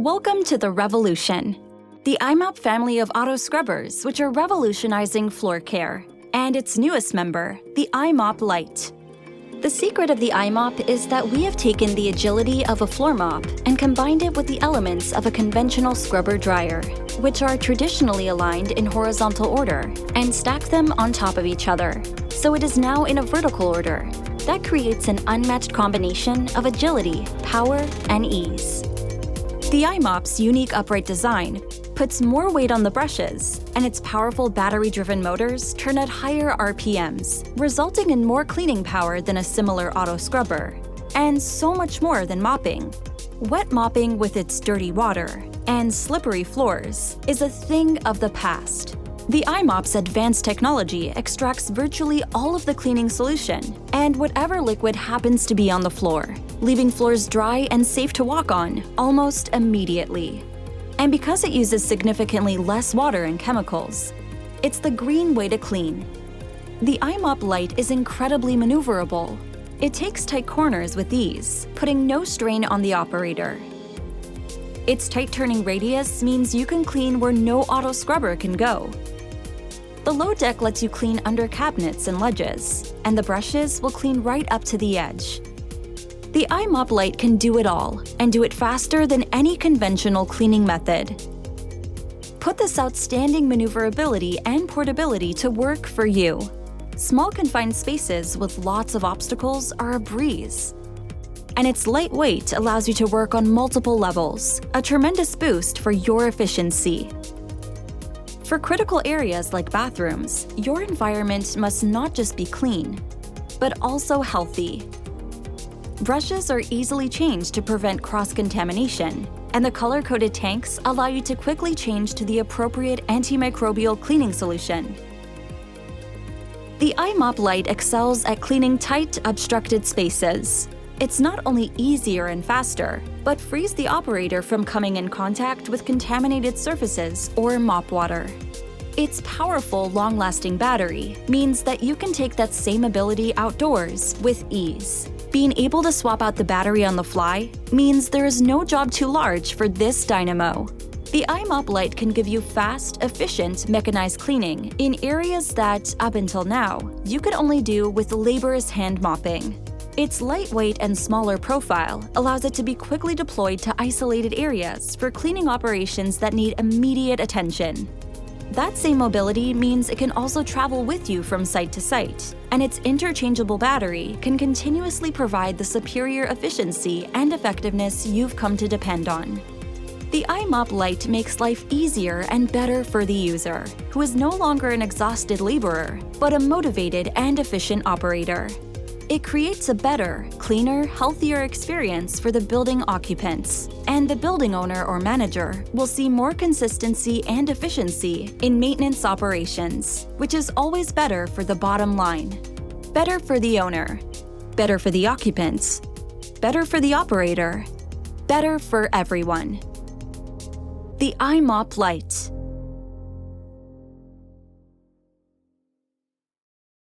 Welcome to the revolution. The iMop family of auto scrubbers, which are revolutionizing floor care, and its newest member, the iMop Lite. The secret of the iMop is that we have taken the agility of a floor mop and combined it with the elements of a conventional scrubber dryer, which are traditionally aligned in horizontal order, and stacked them on top of each other. So it is now in a vertical order. That creates an unmatched combination of agility, power, and ease. The iMop's unique upright design puts more weight on the brushes, and its powerful battery-driven motors turn at higher RPMs, resulting in more cleaning power than a similar auto scrubber, and so much more than mopping. Wet mopping with its dirty water and slippery floors is a thing of the past. The iMop's advanced technology extracts virtually all of the cleaning solution and whatever liquid happens to be on the floor, leaving floors dry and safe to walk on almost immediately. And because it uses significantly less water and chemicals, it's the green way to clean. The iMop Lite is incredibly maneuverable. It takes tight corners with ease, putting no strain on the operator. Its tight turning radius means you can clean where no auto scrubber can go. The low deck lets you clean under cabinets and ledges, and the brushes will clean right up to the edge. The iMop Lite can do it all, and do it faster than any conventional cleaning method. Put this outstanding maneuverability and portability to work for you. Small confined spaces with lots of obstacles are a breeze. And its lightweight allows you to work on multiple levels, a tremendous boost for your efficiency. For critical areas like bathrooms, your environment must not just be clean, but also healthy. Brushes are easily changed to prevent cross-contamination, and the color-coded tanks allow you to quickly change to the appropriate antimicrobial cleaning solution. The iMop Lite excels at cleaning tight, obstructed spaces. It's not only easier and faster, but frees the operator from coming in contact with contaminated surfaces or mop water. Its powerful, long-lasting battery means that you can take that same ability outdoors with ease. Being able to swap out the battery on the fly means there is no job too large for this dynamo. The iMop Lite can give you fast, efficient, mechanized cleaning in areas that, up until now, you could only do with laborious hand mopping. Its lightweight and smaller profile allows it to be quickly deployed to isolated areas for cleaning operations that need immediate attention. That same mobility means it can also travel with you from site to site, and its interchangeable battery can continuously provide the superior efficiency and effectiveness you've come to depend on. The iMop Lite makes life easier and better for the user, who is no longer an exhausted laborer, but a motivated and efficient operator. It creates a better, cleaner, healthier experience for the building occupants, and the building owner or manager will see more consistency and efficiency in maintenance operations, which is always better for the bottom line. Better for the owner, better for the occupants, better for the operator, better for everyone. The iMop Lite.